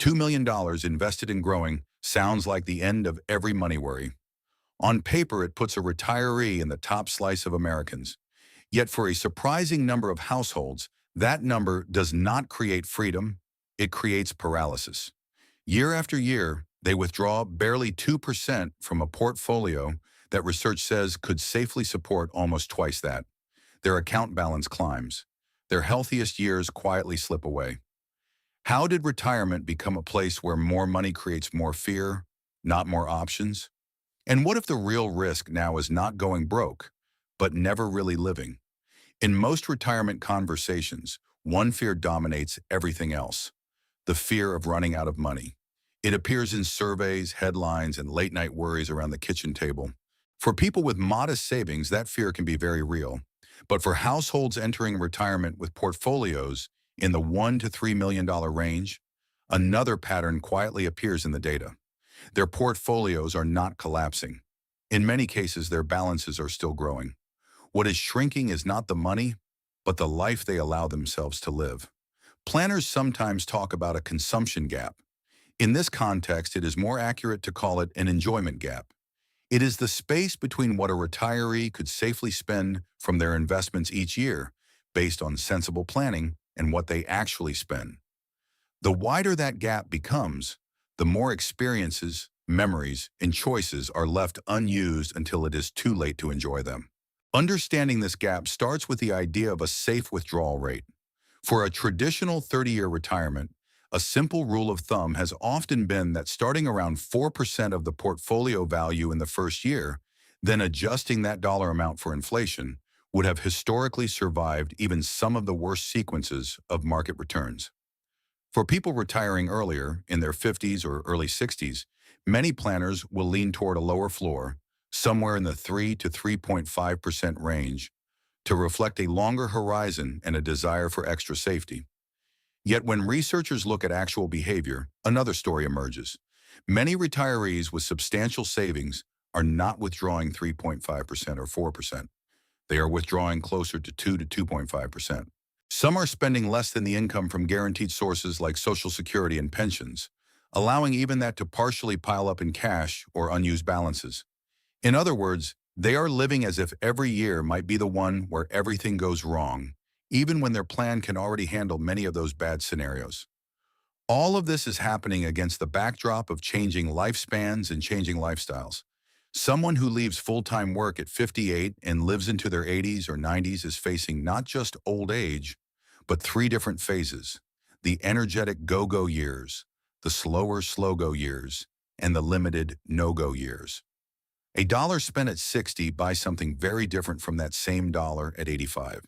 $2 million invested in growing sounds like the end of every money worry. On paper, it puts a retiree in the top slice of Americans. Yet for a surprising number of households, that number does not create freedom, it creates paralysis. Year after year, they withdraw barely 2% from a portfolio that research says could safely support almost twice that. Their account balance climbs. Their healthiest years quietly slip away. How did retirement become a place where more money creates more fear, not more options? And what if the real risk now is not going broke, but never really living? In most retirement conversations, one fear dominates everything else: the fear of running out of money. It appears in surveys, headlines, and late-night worries around the kitchen table. For people with modest savings, that fear can be very real. But for households entering retirement with portfolios in the $1 to $3 million range, another pattern quietly appears in the data. Their portfolios are not collapsing. In many cases, their balances are still growing. What is shrinking is not the money, but the life they allow themselves to live. Planners sometimes talk about a consumption gap. In this context, it is more accurate to call it an enjoyment gap. It is the space between what a retiree could safely spend from their investments each year, based on sensible planning, and what they actually spend. The wider that gap becomes, the more experiences, memories, and choices are left unused until it is too late to enjoy them. Understanding this gap starts with the idea of a safe withdrawal rate. For a traditional 30-year retirement, a simple rule of thumb has often been that starting around 4% of the portfolio value in the first year, then adjusting that dollar amount for inflation, would have historically survived even some of the worst sequences of market returns. For people retiring earlier, in their 50s or early 60s, many planners will lean toward a lower floor, somewhere in the 3 to 3.5% range, to reflect a longer horizon and a desire for extra safety. Yet when researchers look at actual behavior, another story emerges. Many retirees with substantial savings are not withdrawing 3.5% or 4%. They are withdrawing closer to 2 to 2.5%. Some are spending less than the income from guaranteed sources like Social Security and pensions, allowing even that to partially pile up in cash or unused balances. In other words, they are living as if every year might be the one where everything goes wrong, even when their plan can already handle many of those bad scenarios. All of this is happening against the backdrop of changing lifespans and changing lifestyles. Someone who leaves full-time work at 58 and lives into their 80s or 90s is facing not just old age, but three different phases: the energetic go-go years, the slower slow-go years, and the limited no-go years. A dollar spent at 60 buys something very different from that same dollar at 85.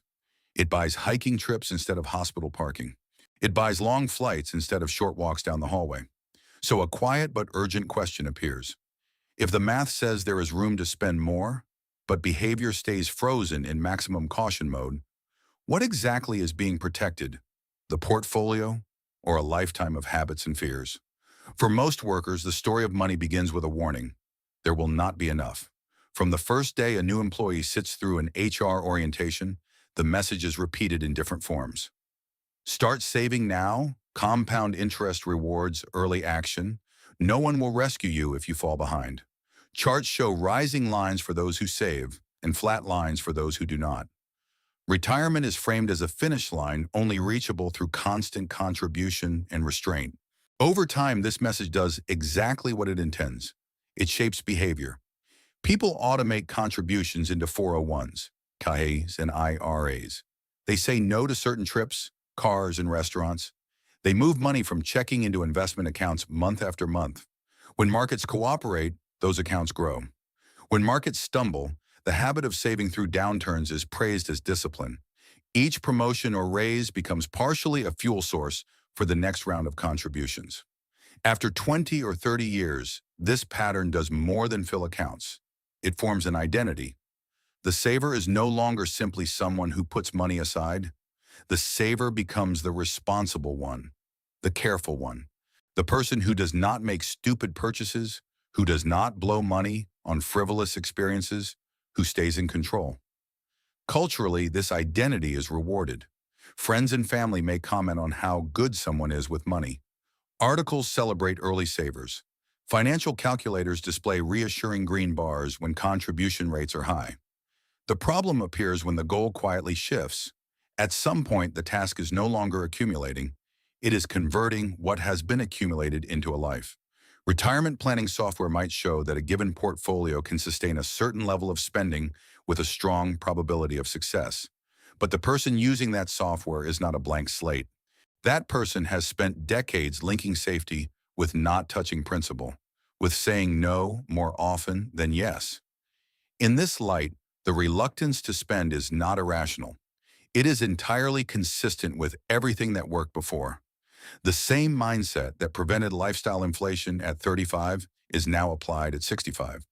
It buys hiking trips instead of hospital parking. It buys long flights instead of short walks down the hallway. So a quiet but urgent question appears. If the math says there is room to spend more, but behavior stays frozen in maximum caution mode, what exactly is being protected? The portfolio or a lifetime of habits and fears? For most workers, the story of money begins with a warning: there will not be enough. From the first day a new employee sits through an HR orientation, the message is repeated in different forms. Start saving now, compound interest rewards, early action. No one will rescue you if you fall behind. Charts show rising lines for those who save and flat lines for those who do not. Retirement is framed as a finish line only reachable through constant contribution and restraint. Over time, this message does exactly what it intends. It shapes behavior. People automate contributions into 401s, CAEs, and IRAs. They say no to certain trips, cars, and restaurants. They move money from checking into investment accounts month after month. When markets cooperate, those accounts grow. When markets stumble, the habit of saving through downturns is praised as discipline. Each promotion or raise becomes partially a fuel source for the next round of contributions. After 20 or 30 years, this pattern does more than fill accounts. It forms an identity. The saver is no longer simply someone who puts money aside. The saver becomes the responsible one, the careful one, the person who does not make stupid purchases, who does not blow money on frivolous experiences, who stays in control. Culturally, this identity is rewarded. Friends and family may comment on how good someone is with money. Articles celebrate early savers. Financial calculators display reassuring green bars when contribution rates are high. The problem appears when the goal quietly shifts. At some point, the task is no longer accumulating. It is converting what has been accumulated into a life. Retirement planning software might show that a given portfolio can sustain a certain level of spending with a strong probability of success. But the person using that software is not a blank slate. That person has spent decades linking safety with not touching principle, with saying no more often than yes. In this light, the reluctance to spend is not irrational. It is entirely consistent with everything that worked before. The same mindset that prevented lifestyle inflation at 35 is now applied at 65.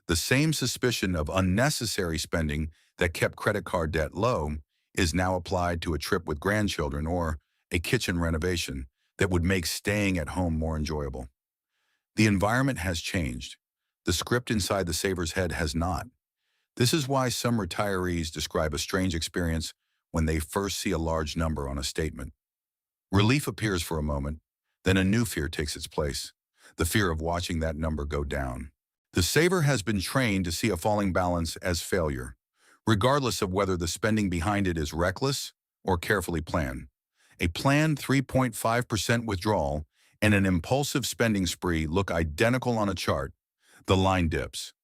The same suspicion of unnecessary spending that kept credit card debt low is now applied to a trip with grandchildren or a kitchen renovation that would make staying at home more enjoyable. The environment has changed. The script inside the saver's head has not. This is why some retirees describe a strange experience when they first see a large number on a statement. Relief appears for a moment, then a new fear takes its place, the fear of watching that number go down. The saver has been trained to see a falling balance as failure, regardless of whether the spending behind it is reckless or carefully planned. A planned 3.5% withdrawal and an impulsive spending spree look identical on a chart. The line dips.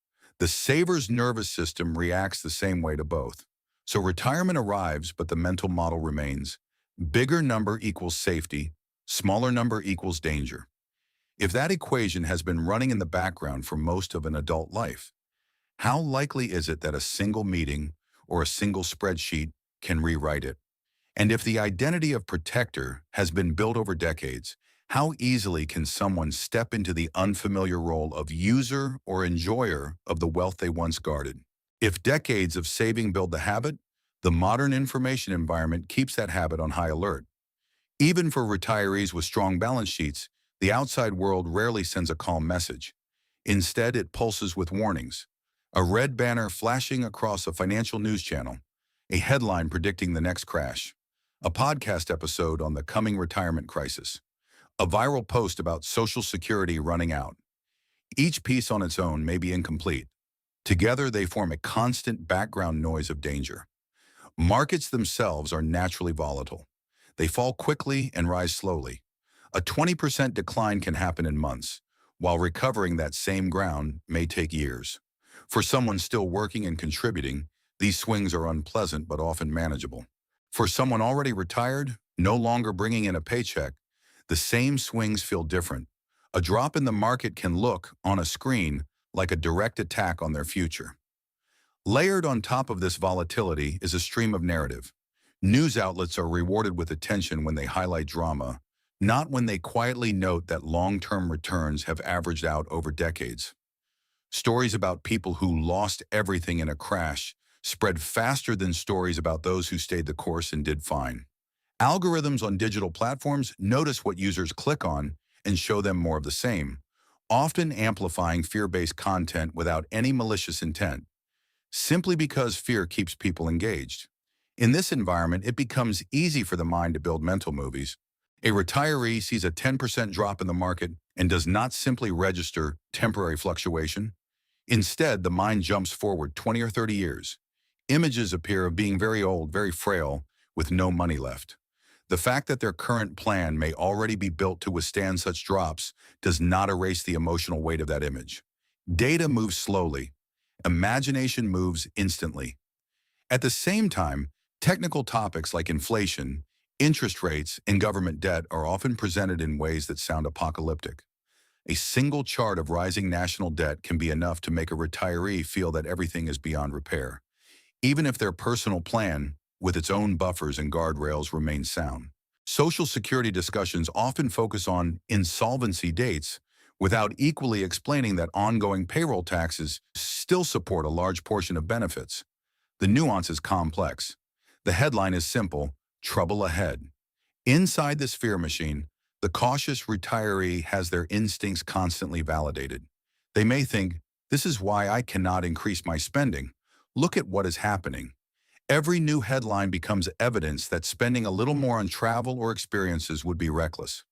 The saver's nervous system reacts the same way to both. So retirement arrives, but the mental model remains. Bigger number equals safety, smaller number equals danger. If that equation has been running in the background for most of an adult life, how likely is it that a single meeting or a single spreadsheet can rewrite it? And if the identity of protector has been built over decades, how easily can someone step into the unfamiliar role of user or enjoyer of the wealth they once guarded? If decades of saving build the habit, the modern information environment keeps that habit on high alert. Even for retirees with strong balance sheets, the outside world rarely sends a calm message. Instead, it pulses with warnings. A red banner flashing across a financial news channel, a headline predicting the next crash, a podcast episode on the coming retirement crisis, a viral post about Social Security running out. Each piece on its own may be incomplete. Together, they form a constant background noise of danger. Markets themselves are naturally volatile. They fall quickly and rise slowly. A 20% decline can happen in months, while recovering that same ground may take years. For someone still working and contributing, these swings are unpleasant but often manageable. For someone already retired, no longer bringing in a paycheck, the same swings feel different. A drop in the market can look, on a screen, like a direct attack on their future. Layered on top of this volatility is a stream of narrative. News outlets are rewarded with attention when they highlight drama, not when they quietly note that long-term returns have averaged out over decades. Stories about people who lost everything in a crash spread faster than stories about those who stayed the course and did fine. Algorithms on digital platforms notice what users click on and show them more of the same, often amplifying fear-based content without any malicious intent, simply because fear keeps people engaged. In this environment, it becomes easy for the mind to build mental movies. A retiree sees a 10% drop in the market and does not simply register temporary fluctuation. Instead, the mind jumps forward 20 or 30 years. Images appear of being very old, very frail, with no money left. The fact that their current plan may already be built to withstand such drops does not erase the emotional weight of that image. Data moves slowly. Imagination moves instantly. At the same time, technical topics like inflation, interest rates, and government debt are often presented in ways that sound apocalyptic. A single chart of rising national debt can be enough to make a retiree feel that everything is beyond repair, even if their personal plan, with its own buffers and guardrails, remains sound. Social Security discussions often focus on insolvency dates without equally explaining that ongoing payroll taxes still support a large portion of benefits. The nuance is complex. The headline is simple: trouble ahead. Inside this fear machine, the cautious retiree has their instincts constantly validated. They may think, this is why I cannot increase my spending. Look at what is happening. Every new headline becomes evidence that spending a little more on travel or experiences would be reckless.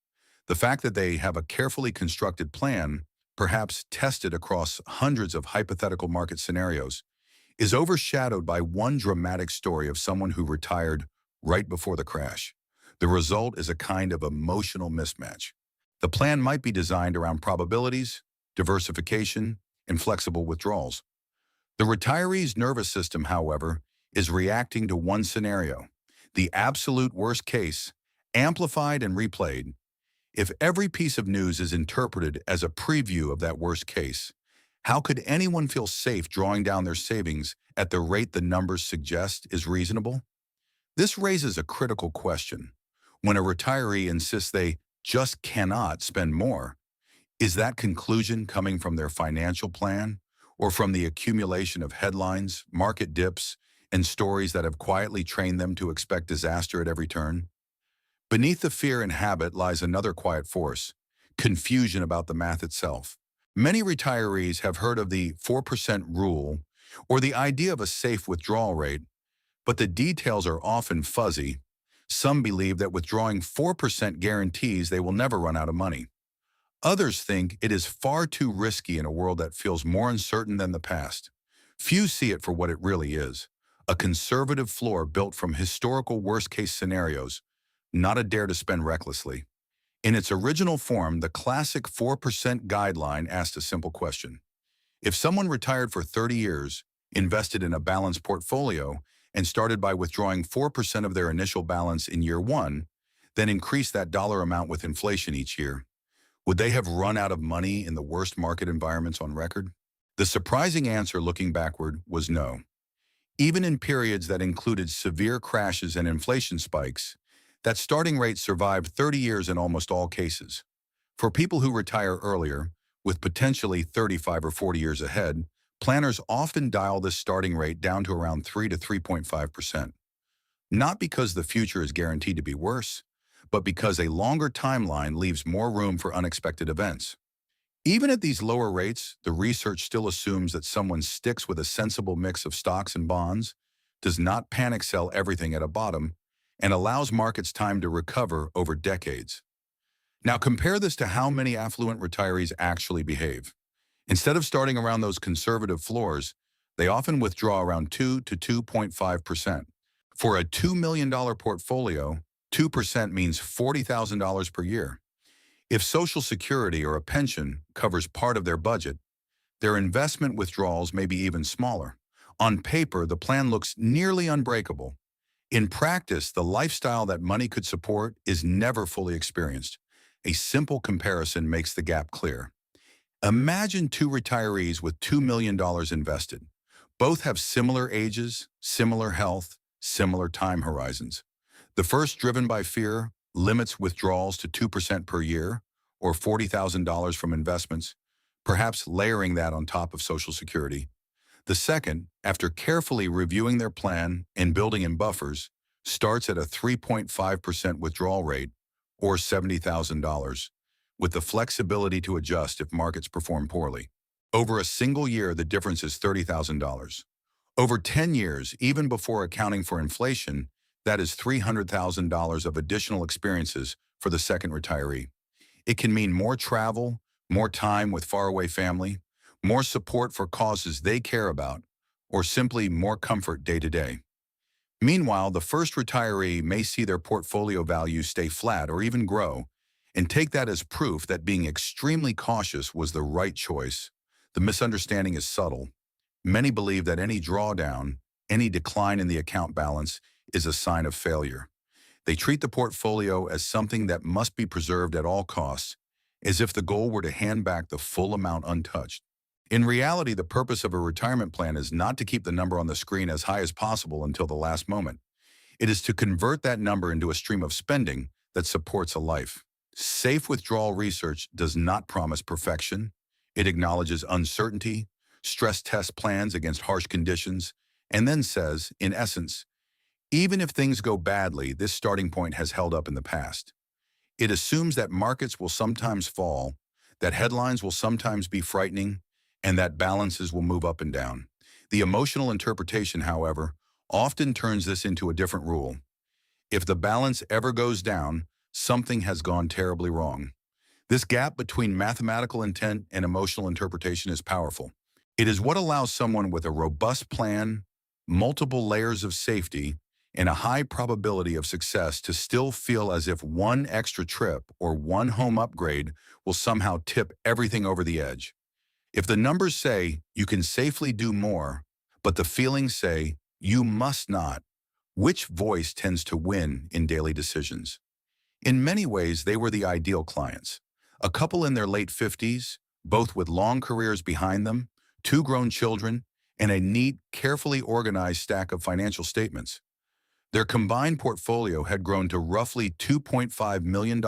The fact that they have a carefully constructed plan, perhaps tested across hundreds of hypothetical market scenarios, is overshadowed by one dramatic story of someone who retired right before the crash. The result is a kind of emotional mismatch. The plan might be designed around probabilities, diversification, and flexible withdrawals. The retiree's nervous system, however, is reacting to one scenario, the absolute worst case, amplified and replayed. If every piece of news is interpreted as a preview of that worst case, how could anyone feel safe drawing down their savings at the rate the numbers suggest is reasonable? This raises a critical question. When a retiree insists they just cannot spend more, is that conclusion coming from their financial plan or from the accumulation of headlines, market dips, and stories that have quietly trained them to expect disaster at every turn? Beneath the fear and habit lies another quiet force, confusion about the math itself. Many retirees have heard of the 4% rule or the idea of a safe withdrawal rate, but the details are often fuzzy. Some believe that withdrawing 4% guarantees they will never run out of money. Others think it is far too risky in a world that feels more uncertain than the past. Few see it for what it really is, a conservative floor built from historical worst-case scenarios, not a dare to spend recklessly. In its original form, the classic 4% guideline asked a simple question. If someone retired for 30 years, invested in a balanced portfolio, and started by withdrawing 4% of their initial balance in year one, then increased that dollar amount with inflation each year, would they have run out of money in the worst market environments on record? The surprising answer looking backward was no. Even in periods that included severe crashes and inflation spikes, that starting rate survived 30 years in almost all cases. For people who retire earlier, with potentially 35 or 40 years ahead, planners often dial this starting rate down to around 3 to 3.5%. Not because the future is guaranteed to be worse, but because a longer timeline leaves more room for unexpected events. Even at these lower rates, the research still assumes that someone sticks with a sensible mix of stocks and bonds, does not panic sell everything at a bottom, and allows markets time to recover over decades. Now compare this to how many affluent retirees actually behave. Instead of starting around those conservative floors, they often withdraw around 2 to 2.5%. For a $2 million portfolio, 2% means $40,000 per year. If Social Security or a pension covers part of their budget, their investment withdrawals may be even smaller. On paper, the plan looks nearly unbreakable. In practice, the lifestyle that money could support is never fully experienced. A simple comparison makes the gap clear. Imagine two retirees with $2 million invested. Both have similar ages, similar health, similar time horizons. The first, driven by fear, limits withdrawals to 2% per year, or $40,000 from investments, perhaps layering that on top of Social Security. The second, after carefully reviewing their plan and building in buffers, starts at a 3.5% withdrawal rate, or $70,000, with the flexibility to adjust if markets perform poorly. Over a single year, the difference is $30,000. Over 10 years, even before accounting for inflation, that is $300,000 of additional experiences for the second retiree. It can mean more travel, more time with faraway family, more support for causes they care about, or simply more comfort day to day. Meanwhile, the first retiree may see their portfolio values stay flat or even grow, and take that as proof that being extremely cautious was the right choice. The misunderstanding is subtle. Many believe that any drawdown, any decline in the account balance, is a sign of failure. They treat the portfolio as something that must be preserved at all costs, as if the goal were to hand back the full amount untouched. In reality, the purpose of a retirement plan is not to keep the number on the screen as high as possible until the last moment. It is to convert that number into a stream of spending that supports a life. Safe withdrawal research does not promise perfection. It acknowledges uncertainty, stress test plans against harsh conditions, and then says, in essence, even if things go badly, this starting point has held up in the past. It assumes that markets will sometimes fall, that headlines will sometimes be frightening, and that balances will move up and down. The emotional interpretation, however, often turns this into a different rule. If the balance ever goes down, something has gone terribly wrong. This gap between mathematical intent and emotional interpretation is powerful. It is what allows someone with a robust plan, multiple layers of safety, and a high probability of success to still feel as if one extra trip or one home upgrade will somehow tip everything over the edge. If the numbers say you can safely do more, but the feelings say you must not, which voice tends to win in daily decisions? In many ways, they were the ideal clients. A couple in their late 50s, both with long careers behind them, two grown children, and a neat, carefully organized stack of financial statements. Their combined portfolio had grown to roughly $2.5 million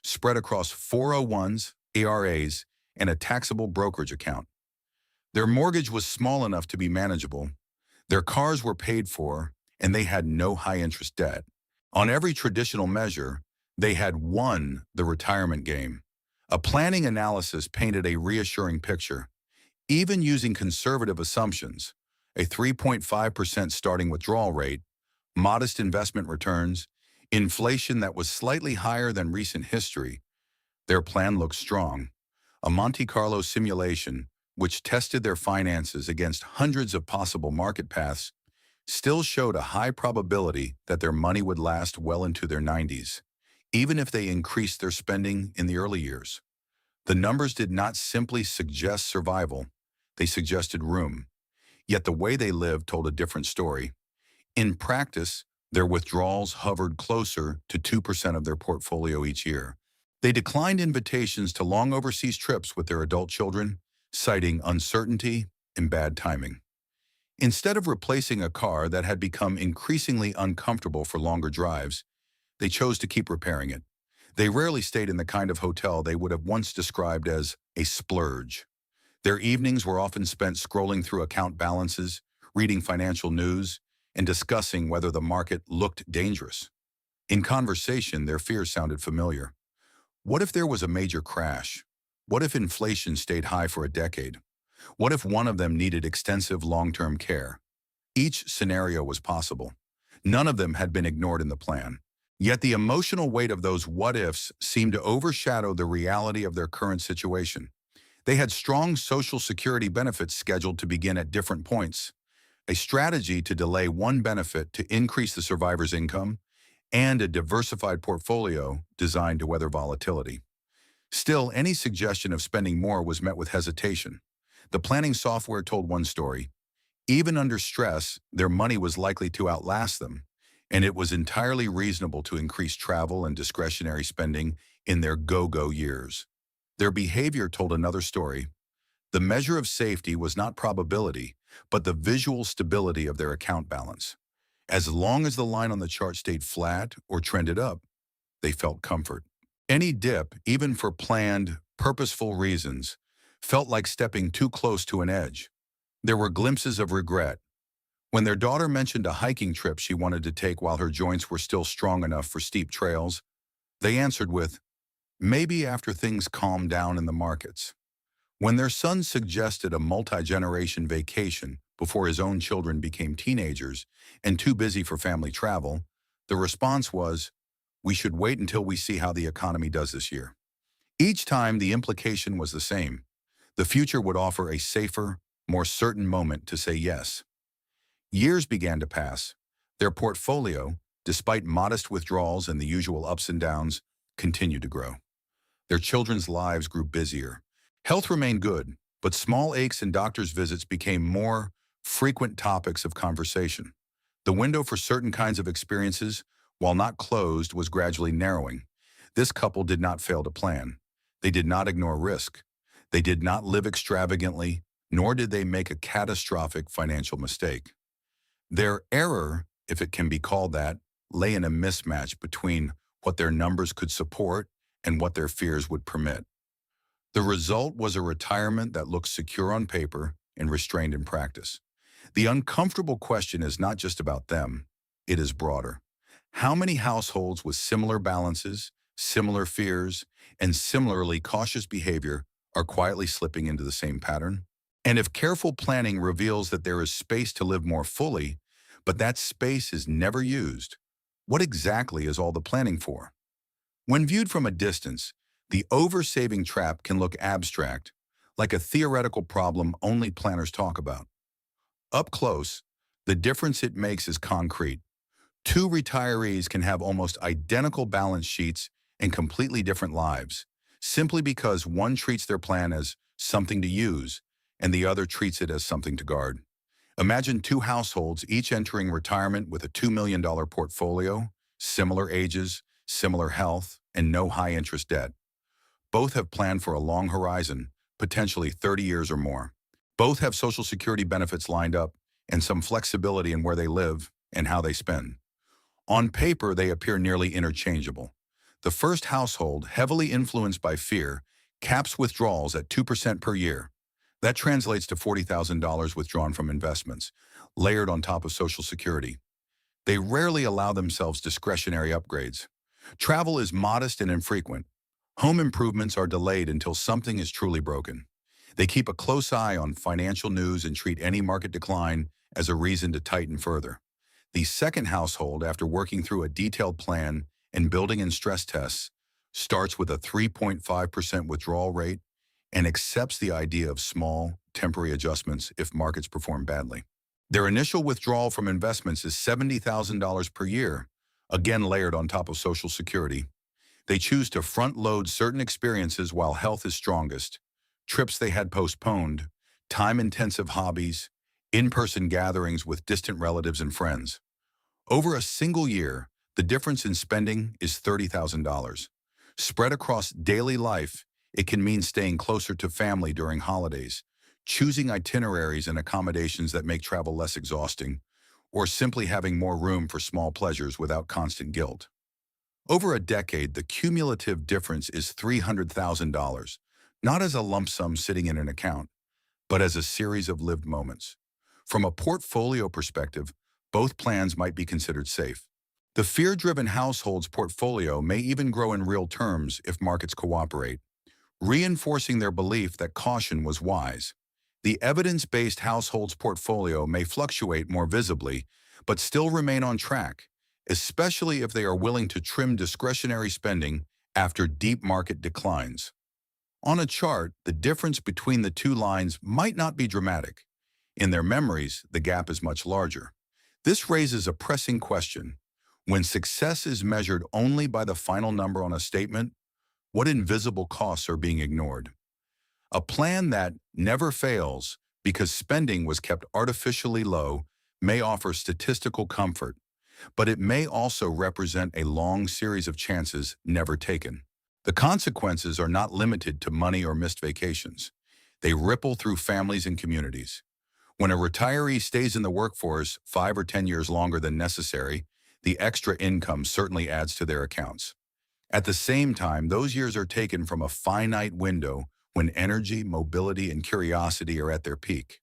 spread across 401s, ARAs, and a taxable brokerage account. Their mortgage was small enough to be manageable, their cars were paid for, and they had no high-interest debt. On every traditional measure, they had won the retirement game. A planning analysis painted a reassuring picture. Even using conservative assumptions, a 3.5% starting withdrawal rate, modest investment returns, inflation that was slightly higher than recent history, their plan looked strong. A Monte Carlo simulation, which tested their finances against hundreds of possible market paths, still showed a high probability that their money would last well into their 90s, even if they increased their spending in the early years. The numbers did not simply suggest survival, they suggested room. Yet the way they lived told a different story. In practice, their withdrawals hovered closer to 2% of their portfolio each year. They declined invitations to long overseas trips with their adult children, citing uncertainty and bad timing. Instead of replacing a car that had become increasingly uncomfortable for longer drives, they chose to keep repairing it. They rarely stayed in the kind of hotel they would have once described as a splurge. Their evenings were often spent scrolling through account balances, reading financial news, and discussing whether the market looked dangerous. In conversation, their fears sounded familiar. What if there was a major crash? What if inflation stayed high for a decade? What if one of them needed extensive long-term care? Each scenario was possible. None of them had been ignored in the plan. Yet the emotional weight of those what-ifs seemed to overshadow the reality of their current situation. They had strong Social Security benefits scheduled to begin at different points, a strategy to delay one benefit to increase the survivor's income, and a diversified portfolio designed to weather volatility. Still, any suggestion of spending more was met with hesitation. The planning software told one story. Even under stress, their money was likely to outlast them, and it was entirely reasonable to increase travel and discretionary spending in their go-go years. Their behavior told another story. The measure of safety was not probability, but the visual stability of their account balance. As long as the line on the chart stayed flat or trended up, they felt comfort. Any dip, even for planned, purposeful reasons, felt like stepping too close to an edge. There were glimpses of regret. When their daughter mentioned a hiking trip she wanted to take while her joints were still strong enough for steep trails, they answered with, "Maybe after things calm down in the markets." When their son suggested a multi-generation vacation before his own children became teenagers and too busy for family travel, the response was, "We should wait until we see how the economy does this year." Each time the implication was the same. The future would offer a safer, more certain moment to say yes. Years began to pass. Their portfolio, despite modest withdrawals and the usual ups and downs, continued to grow. Their children's lives grew busier. Health remained good, but small aches and doctor's visits became more frequent topics of conversation. The window for certain kinds of experiences, while not closed, was gradually narrowing. This couple did not fail to plan. They did not ignore risk. They did not live extravagantly, nor did they make a catastrophic financial mistake. Their error, if it can be called that, lay in a mismatch between what their numbers could support and what their fears would permit. The result was a retirement that looked secure on paper and restrained in practice. The uncomfortable question is not just about them, it is broader. How many households with similar balances, similar fears, and similarly cautious behavior are quietly slipping into the same pattern? And if careful planning reveals that there is space to live more fully, but that space is never used, what exactly is all the planning for? When viewed from a distance, the oversaving trap can look abstract, like a theoretical problem only planners talk about. Up close, the difference it makes is concrete. Two retirees can have almost identical balance sheets and completely different lives, simply because one treats their plan as something to use and the other treats it as something to guard. Imagine two households each entering retirement with a $2 million portfolio, similar ages, similar health, and no high-interest debt. Both have planned for a long horizon, potentially 30 years or more. Both have Social Security benefits lined up and some flexibility in where they live and how they spend. On paper, they appear nearly interchangeable. The first household, heavily influenced by fear, caps withdrawals at 2% per year. That translates to $40,000 withdrawn from investments, layered on top of Social Security. They rarely allow themselves discretionary upgrades. Travel is modest and infrequent. Home improvements are delayed until something is truly broken. They keep a close eye on financial news and treat any market decline as a reason to tighten further. The second household, after working through a detailed plan and building in stress tests, starts with a 3.5% withdrawal rate and accepts the idea of small, temporary adjustments if markets perform badly. Their initial withdrawal from investments is $70,000 per year, again layered on top of Social Security. They choose to front-load certain experiences while health is strongest, trips they had postponed, time-intensive hobbies, in-person gatherings with distant relatives and friends. Over a single year, the difference in spending is $30,000. Spread across daily life, it can mean staying closer to family during holidays, choosing itineraries and accommodations that make travel less exhausting, or simply having more room for small pleasures without constant guilt. Over a decade, the cumulative difference is $300,000, not as a lump sum sitting in an account, but as a series of lived moments. From a portfolio perspective, both plans might be considered safe. The fear-driven household's portfolio may even grow in real terms if markets cooperate, reinforcing their belief that caution was wise. The evidence-based household's portfolio may fluctuate more visibly, but still remain on track, especially if they are willing to trim discretionary spending after deep market declines. On a chart, the difference between the two lines might not be dramatic. In their memories, the gap is much larger. This raises a pressing question. When success is measured only by the final number on a statement, what invisible costs are being ignored? A plan that never fails because spending was kept artificially low may offer statistical comfort, but it may also represent a long series of chances never taken. The consequences are not limited to money or missed vacations. They ripple through families and communities. When a retiree stays in the workforce 5 or 10 years longer than necessary, the extra income certainly adds to their accounts. At the same time, those years are taken from a finite window when energy, mobility, and curiosity are at their peak.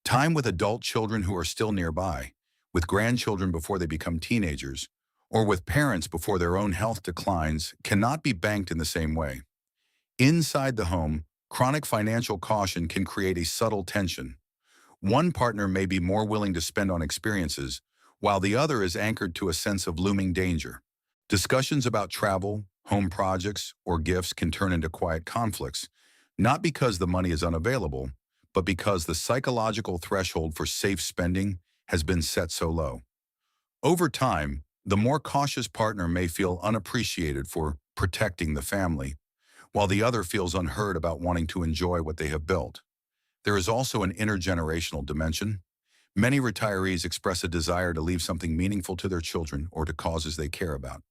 Time with adult children who are still nearby, with grandchildren before they become teenagers, or with parents before their own health declines cannot be banked in the same way. Inside the home, chronic financial caution can create a subtle tension. One partner may be more willing to spend on experiences, while the other is anchored to a sense of looming danger. Discussions about travel, home projects, or gifts can turn into quiet conflicts, not because the money is unavailable, but because the psychological threshold for safe spending has been set so low. Over time, the more cautious partner may feel unappreciated for protecting the family, while the other feels unheard about wanting to enjoy what they have built. There is also an intergenerational dimension. Many retirees express a desire to leave something meaningful to their children or to causes they care about.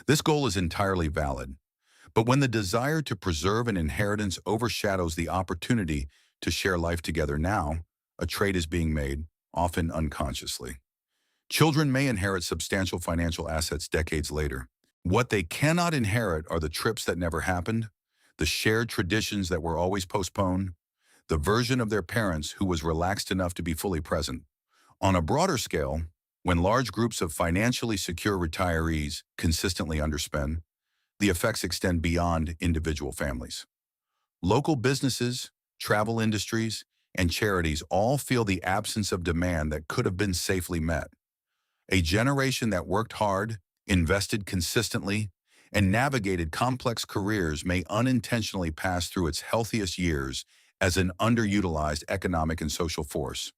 This goal is entirely valid. But when the desire to preserve an inheritance overshadows the opportunity to share life together now, a trade is being made, often unconsciously. Children may inherit substantial financial assets decades later. What they cannot inherit are the trips that never happened, the shared traditions that were always postponed, the version of their parents who was relaxed enough to be fully present. On a broader scale, when large groups of financially secure retirees consistently underspend, the effects extend beyond individual families. Local businesses, travel industries, and charities all feel the absence of demand that could have been safely met. A generation that worked hard, invested consistently, and navigated complex careers may unintentionally pass through its healthiest years as an underutilized economic and social force.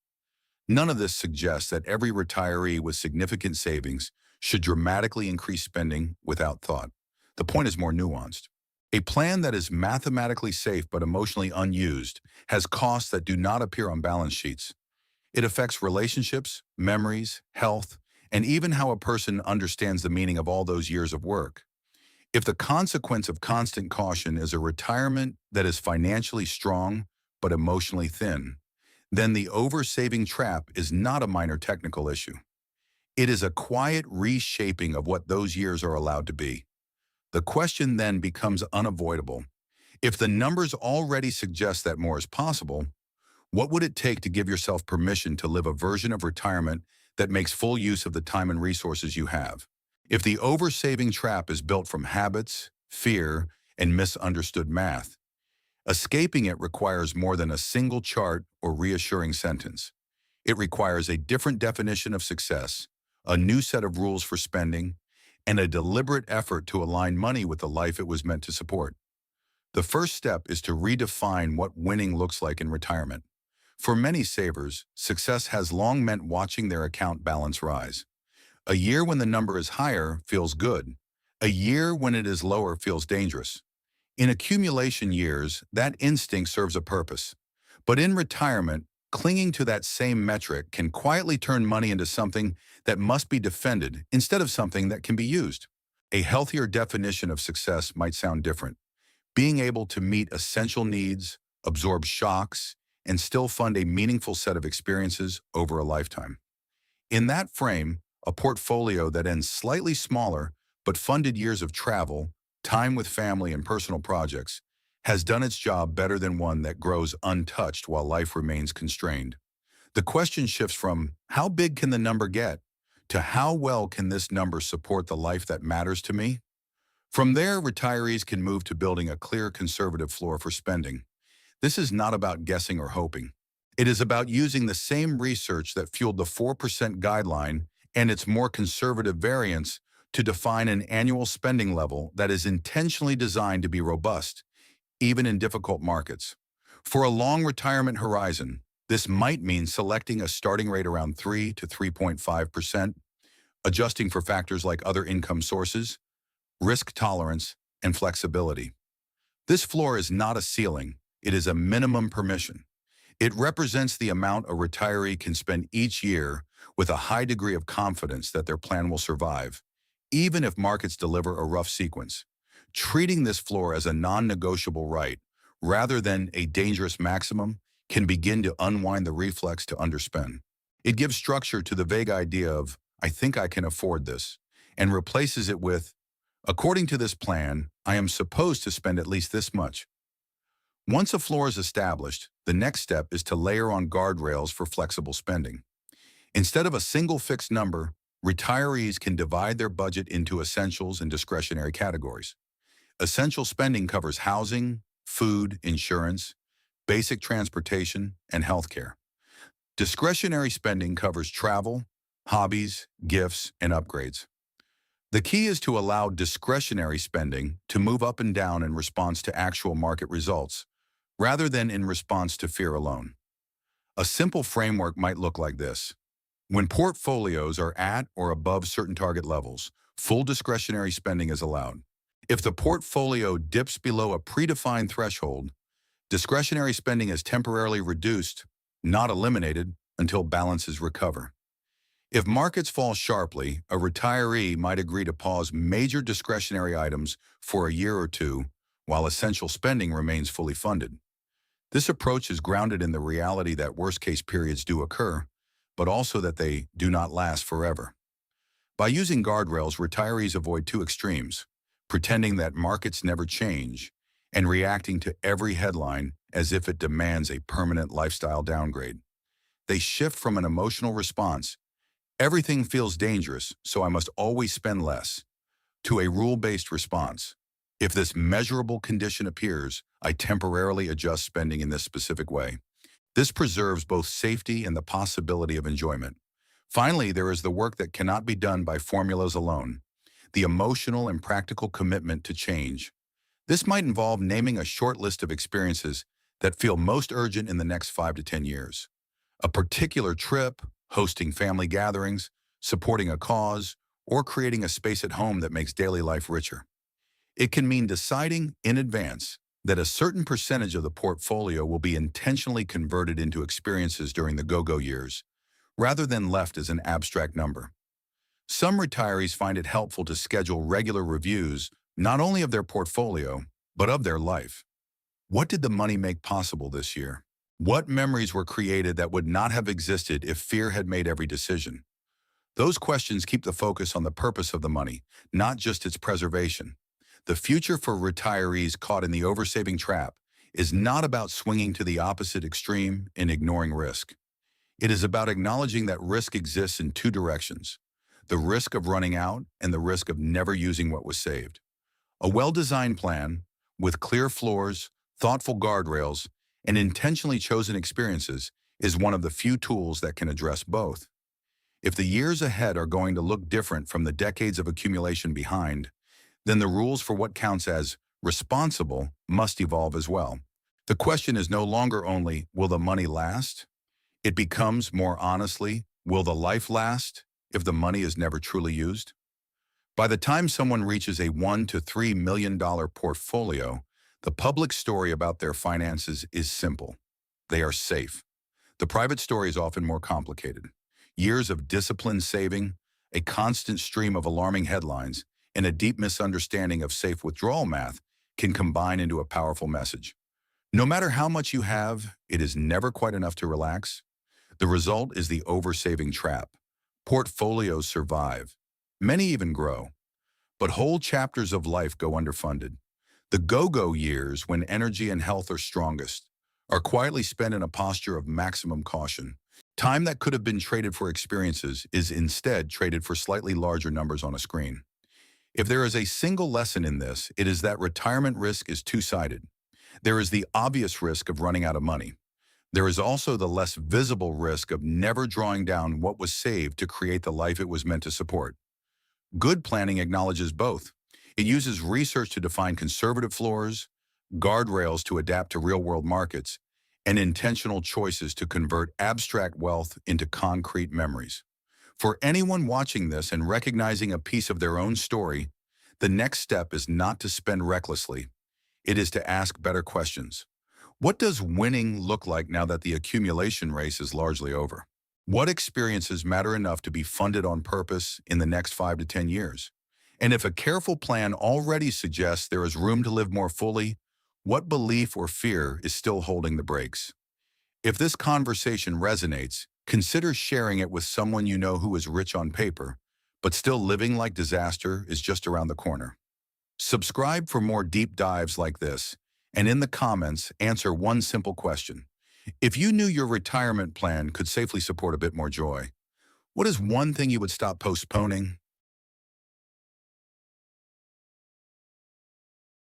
None of this suggests that every retiree with significant savings should dramatically increase spending without thought. The point is more nuanced. A plan that is mathematically safe but emotionally unused has costs that do not appear on balance sheets. It affects relationships, memories, health, and even how a person understands the meaning of all those years of work. If the consequence of constant caution is a retirement that is financially strong but emotionally thin, then the oversaving trap is not a minor technical issue. It is a quiet reshaping of what those years are allowed to be. The question then becomes unavoidable. If the numbers already suggest that more is possible, what would it take to give yourself permission to live a version of retirement that makes full use of the time and resources you have? If the oversaving trap is built from habits, fear, and misunderstood math, escaping it requires more than a single chart or reassuring sentence. It requires a different definition of success, a new set of rules for spending, and a deliberate effort to align money with the life it was meant to support. The first step is to redefine what winning looks like in retirement. For many savers, success has long meant watching their account balance rise. A year when the number is higher feels good. A year when it is lower feels dangerous. In accumulation years, that instinct serves a purpose. But in retirement, clinging to that same metric can quietly turn money into something that must be defended instead of something that can be used. A healthier definition of success might sound different. Being able to meet essential needs, absorb shocks, and still fund a meaningful set of experiences over a lifetime. In that frame, a portfolio that ends slightly smaller but funded years of travel, time with family and personal projects, has done its job better than one that grows untouched while life remains constrained. The question shifts from how big can the number get to how well can this number support the life that matters to me? From there, retirees can move to building a clear conservative floor for spending. This is not about guessing or hoping. It is about using the same research that fueled the 4% guideline and its more conservative variants to define an annual spending level that is intentionally designed to be robust, even in difficult markets. For a long retirement horizon, this might mean selecting a starting rate around 3 to 3.5%, adjusting for factors like other income sources, risk tolerance, and flexibility. This floor is not a ceiling, it is a minimum permission. It represents the amount a retiree can spend each year with a high degree of confidence that their plan will survive, even if markets deliver a rough sequence. Treating this floor as a non-negotiable right, rather than a dangerous maximum, can begin to unwind the reflex to underspend. It gives structure to the vague idea of, I think I can afford this, and replaces it with, according to this plan, I am supposed to spend at least this much. Once a floor is established, the next step is to layer on guardrails for flexible spending. Instead of a single fixed number, retirees can divide their budget into essentials and discretionary categories. Essential spending covers housing, food, insurance, basic transportation, and healthcare. Discretionary spending covers travel, hobbies, gifts, and upgrades. The key is to allow discretionary spending to move up and down in response to actual market results, rather than in response to fear alone. A simple framework might look like this. When portfolios are at or above certain target levels, full discretionary spending is allowed. If the portfolio dips below a predefined threshold, discretionary spending is temporarily reduced, not eliminated, until balances recover. If markets fall sharply, a retiree might agree to pause major discretionary items for a year or two while essential spending remains fully funded. This approach is grounded in the reality that worst-case periods do occur, but also that they do not last forever. By using guardrails, retirees avoid two extremes, pretending that markets never change and reacting to every headline as if it demands a permanent lifestyle downgrade. They shift from an emotional response, everything feels dangerous, so I must always spend less, to a rule-based response. If this measurable condition appears, I temporarily adjust spending in this specific way. This preserves both safety and the possibility of enjoyment. Finally, there is the work that cannot be done by formulas alone. the emotional and practical commitment to change. This might involve naming a short list of experiences that feel most urgent in the next 5 to 10 years. A particular trip, hosting family gatherings, supporting a cause, or creating a space at home that makes daily life richer. It can mean deciding in advance that a certain percentage of the portfolio will be intentionally converted into experiences during the go-go years, rather than left as an abstract number. Some retirees find it helpful to schedule regular reviews, not only of their portfolio, but of their life. What did the money make possible this year? What memories were created that would not have existed if fear had made every decision? Those questions keep the focus on the purpose of the money, not just its preservation. The future for retirees caught in the oversaving trap is not about swinging to the opposite extreme and ignoring risk. It is about acknowledging that risk exists in two directions: the risk of running out and the risk of never using what was saved. A well-designed plan, with clear floors, thoughtful guardrails, and intentionally chosen experiences, is one of the few tools that can address both. If the years ahead are going to look different from the decades of accumulation behind, then the rules for what counts as responsible must evolve as well. The question is no longer only, will the money last? It becomes, more honestly, will the life last if the money is never truly used? By the time someone reaches a $1 to $3 million portfolio, the public story about their finances is simple. They are safe. The private story is often more complicated. Years of disciplined saving, a constant stream of alarming headlines, and a deep misunderstanding of safe withdrawal math can combine into a powerful message. No matter how much you have, it is never quite enough to relax. The result is the oversaving trap. Portfolios survive. Many even grow. But whole chapters of life go underfunded. The go-go years, when energy and health are strongest, are quietly spent in a posture of maximum caution. Time that could have been traded for experiences is instead traded for slightly larger numbers on a screen. If there is a single lesson in this, it is that retirement risk is two-sided. There is the obvious risk of running out of money. There is also the less visible risk of never drawing down what was saved to create the life it was meant to support. Good planning acknowledges both. It uses research to define conservative floors, guardrails to adapt to real-world markets, and intentional choices to convert abstract wealth into concrete memories. For anyone watching this and recognizing a piece of their own story, the next step is not to spend recklessly. It is to ask better questions. What does winning look like now that the accumulation race is largely over? What experiences matter enough to be funded on purpose in the next 5 to 10 years? And if a careful plan already suggests there is room to live more fully, what belief or fear is still holding the brakes? If this conversation resonates, consider sharing it with someone you know who is rich on paper, but still living like disaster is just around the corner. Subscribe for more deep dives like this, and in the comments, answer one simple question. If you knew your retirement plan could safely support a bit more joy, what is one thing you would stop postponing?